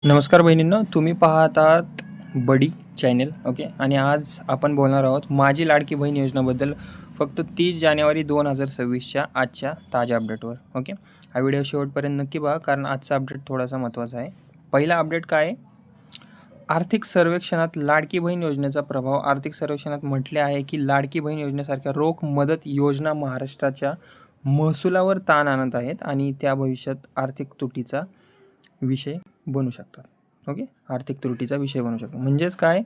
नमस्कार बहिणींनो, तुम्ही पाहत आहात बडी चॅनेल. ओके. आणि आज आपण बोलणार आहोत माझी लाडकी बहीण योजनेबद्दल फक्त 30 जानेवारी 2026च्या आजच्या ताज्या अपडेटवर. ओके. हा व्हिडिओ शेवटपर्यंत नक्की पहा, कारण आजचा अपडेट थोडासा महत्त्वाचा आहे. पहिला अपडेट काय आहे? आर्थिक सर्वेक्षणात लाडकी बहीण योजनेचा प्रभाव. आर्थिक सर्वेक्षणात म्हटले आहे की लाडकी बहीण योजनेसारख्या रोख मदत योजना महाराष्ट्राच्या महसुलावर ताण आणत आहेत आणि त्या भविष्यात आर्थिक तुटीचा विषय बनू शकतात. ओके. आर्थिक त्रुटीचा विषय बनू शकतो. म्हणजेच काय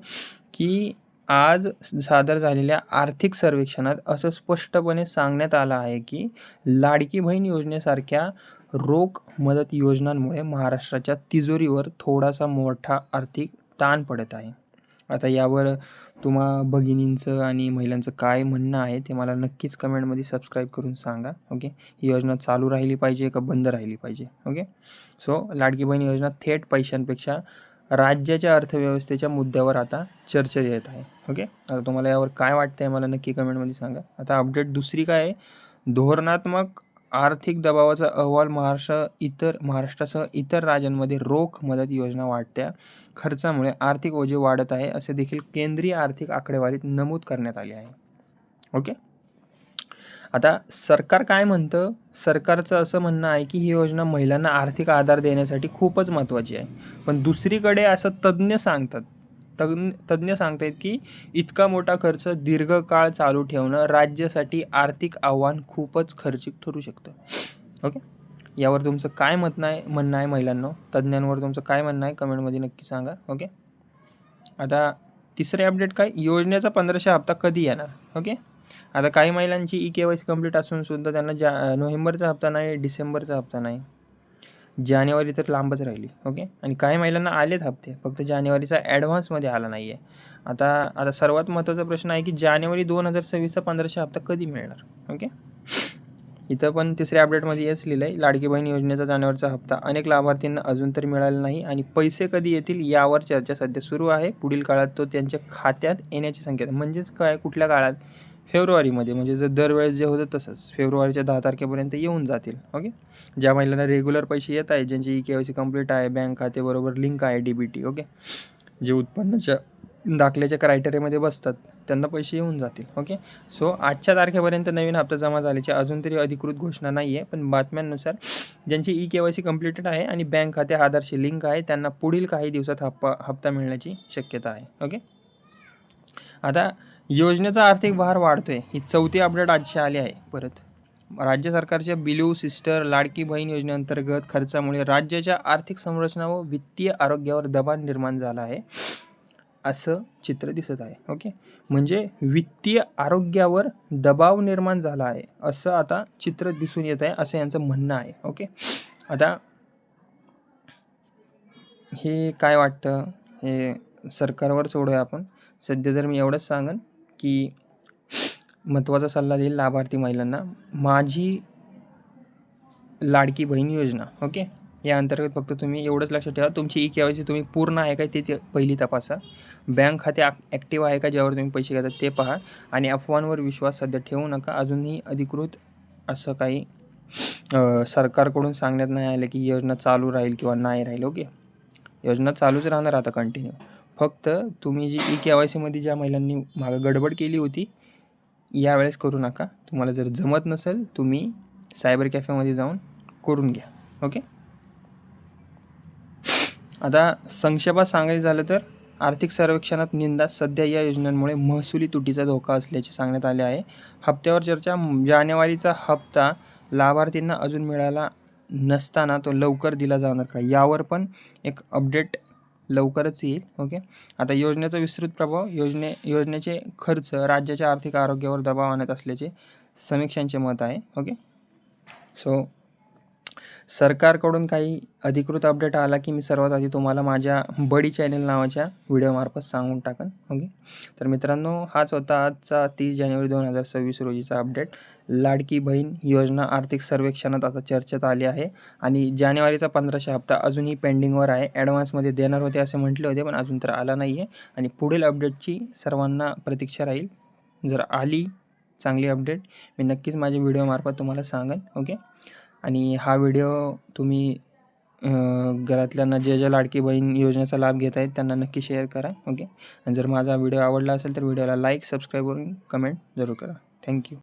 की आज सादर झालेल्या आर्थिक सर्वेक्षणात असं स्पष्टपणे सांगण्यात आलं आहे की लाडकी बहीण योजनेसारख्या रोख मदत योजनांमुळे महाराष्ट्राच्या तिजोरीवर थोडासा मोठा आर्थिक ताण पडत आहे. आता यावर तुम्हा भगिनींचं आणि महिलांचं काय म्हणणं आहे ते मला नक्कीच कमेंटमध्ये सबस्क्राईब करून सांगा. ओके. ही योजना चालू राहिली पाहिजे का बंद राहिली पाहिजे? ओके. सो लाडकी बहीण योजना थेट पैशांपेक्षा राज्याच्या अर्थव्यवस्थेच्या मुद्द्यावर आता चर्चा येत आहे. ओके. आता तुम्हाला यावर काय वाटतं आहे मला नक्की कमेंटमध्ये सांगा. आता अपडेट दुसरी काय आहे? धोरणात्मक आर्थिक दबावाचा अहवाल. महाराष्ट्रासह इतर राज्यांमध्ये रोख मदत योजना वाढत्या खर्चामुळे आर्थिक ओझे वाढत आहे असे देखील केंद्रीय आर्थिक आकडेवारीत नमूद करण्यात आले आहे. ओके. आता सरकार काय म्हणतं? सरकारचं असं म्हणणं आहे की ही योजना महिलांना आर्थिक आधार देण्यासाठी खूपच महत्त्वाची आहे. पण दुसरीकडे असं तज्ज्ञ सांगतायत की इतका मोठा खर्च दीर्घकाळ चालू ठेवणं राज्यासाठी आर्थिक आव्हान खूपच खर्चिक ठरू शकतं. ओके. यावर तुमचं काय म्हणणं आहे महिलांनो? तज्ज्ञांवर तुमचं काय म्हणणं आहे कमेंटमध्ये नक्की सांगा. ओके. आता तिसरे अपडेट काय? योजनेचा 1500 हप्ता कधी येणार? ओके. आता काही महिलांची KYC कंप्लीट असून सुद्धा त्यांना नोव्हेंबरचा हप्ता नाही, डिसेंबरचा हप्ता नाही, जानेवारी तर लांबच राहिली. ओके. आणि काही महिलांना आलेत हप्ते, फक्त जानेवारीचा ॲडव्हान्समध्ये आला नाही आहे. आता सर्वात महत्त्वाचा प्रश्न आहे की जानेवारी 2026चा 1500 हप्ता कधी मिळणार? ओके. इथं पण तिसऱ्या अपडेटमध्ये हेच लिहिलं आहे, लाडकी बहीण योजनेचा जानेवारीचा हप्ता अनेक लाभार्थींना अजून तरी मिळाला नाही आणि पैसे कधी येतील यावर चर्चा सध्या सुरू आहे. पुढील काळात तो त्यांच्या खात्यात येण्याची संकेत. म्हणजेच काय? कुठल्या काळात? फेब्रुवारीमध्ये. म्हणजे जर दरवेळेस जे होतं तसंच फेब्रुवारीच्या 10 तारखेपर्यंत येऊन जातील. ओके. ज्या महिलांना रेग्युलर पैसे येत आहेत, ज्यांची KYC कंप्लीट आहे, बँक खातेबरोबर लिंक आहे DBT. ओके. जे उत्पन्नाच्या दाखल्याच्या क्रायटेरियामध्ये बसतात त्यांना पैसे येऊन जातील. ओके. सो आजच्या तारखेपर्यंत नवीन हप्ता जमा झाल्याची अजून तरी अधिकृत घोषणा नाही आहे, पण बातम्यांनुसार ज्यांची KYC कंप्लीटेड आहे आणि बँक खाते आधारशी लिंक आहे त्यांना पुढील काही दिवसात हप्ता मिळण्याची शक्यता आहे. ओके. आता योजनेचा आर्थिक भार वाढतोय, ही चौथी अपडेट आजची आली आहे. परत राज्य सरकारच्या बिलू सिस्टर लाडकी बहीण योजनेअंतर्गत खर्चामुळे राज्याच्या आर्थिक संरचना व वित्तीय आरोग्यावर दबाव निर्माण झाला आहे असं चित्र दिसत आहे. ओके. म्हणजे वित्तीय आरोग्यावर दबाव निर्माण झाला आहे असं आता चित्र दिसून येत आहे, असं यांचं म्हणणं आहे. ओके. आता हे काय वाटतं हे सरकारवर सोडूया आपण. सध्या तर मी एवढंच सांगेन की महत्त्वाचा सल्ला देईल लाभार्थी महिलांना. माझी लाडकी बहीण योजना. ओके. या अंतर्गत फक्त तुम्ही एवढंच लक्षात ठेवा, तुमची KYC तुम्ही पूर्ण आहे का ते पहिली तपासा. बँक खाते ॲक्टिव्ह आहे का ज्यावर तुम्ही पैसे घेतात ते पहा. आणि अफवांवर विश्वास सध्या ठेवू नका. अजूनही अधिकृत असं काही सरकारकडून सांगण्यात नाही आलं की योजना चालू राहील किंवा नाही राहील. ओके. योजना चालूच राहणार आता कंटिन्यू. फक्त तुम्ही जी KYCमध्ये ज्या महिलांनी मागं गडबड केली होती यावेळेस करू नका. तुम्हाला जर जमत नसेल तुम्ही सायबर कॅफेमध्ये जाऊन करून घ्या. ओके. आता संक्षेपात सांगायचं झालं तर आर्थिक सर्वेक्षणात निंदा. सध्या या योजनांमुळे महसुली तुटीचा धोका असल्याचे सांगण्यात आले आहे. हप्त्यावर चर्चा. जानेवारीचा हप्ता लाभार्थींना अजून मिळाला नसताना तो लवकर दिला जाणार का, यावर पण एक अपडेट लवकरच येईल. ओके. आता योजनेचा विस्तृत प्रभाव. योजनेचे खर्च राज्याच्या आर्थिक आरोग्यावर दबाव आणत असल्याचे समीक्षांचे मत आहे. ओके. सो सरकारकडून काही अधिकृत अपडेट आला की मी सर्वात आधी तुम्हाला माझ्या बडी चॅनल नावाच्या व्हिडिओमार्फत सांगून टाकेन. ओके. तर मित्रांनो, हाच होता आजचा 30 जानेवारी 2026 रोजीचा अपडेट. लाडकी बहीण योजना आर्थिक सर्वेक्षणात आता चर्चेत आली आहे आणि जानेवारीचा 1500 हप्ता अजूनही पेंडिंगवर आहे. ॲडव्हान्समध्ये देणार होते असे म्हटले होते, पण अजून तर आला नाही आहे. आणि पुढील अपडेटची सर्वांना प्रतीक्षा राहील. जर आली चांगली अपडेट मी नक्कीच माझ्या व्हिडिओमार्फत तुम्हाला सांगेन. ओके. आणि हा व्हिडिओ तुम्ही घरातल्यांना ज्या लाडकी बहीण योजनेचा लाभ घेत आहेत त्यांना नक्की शेअर करा. ओके. आणि जर माझा व्हिडिओ आवडला असेल तर व्हिडिओला लाईक, सबस्क्राईब करून कमेंट जरूर करा. थँक्यू.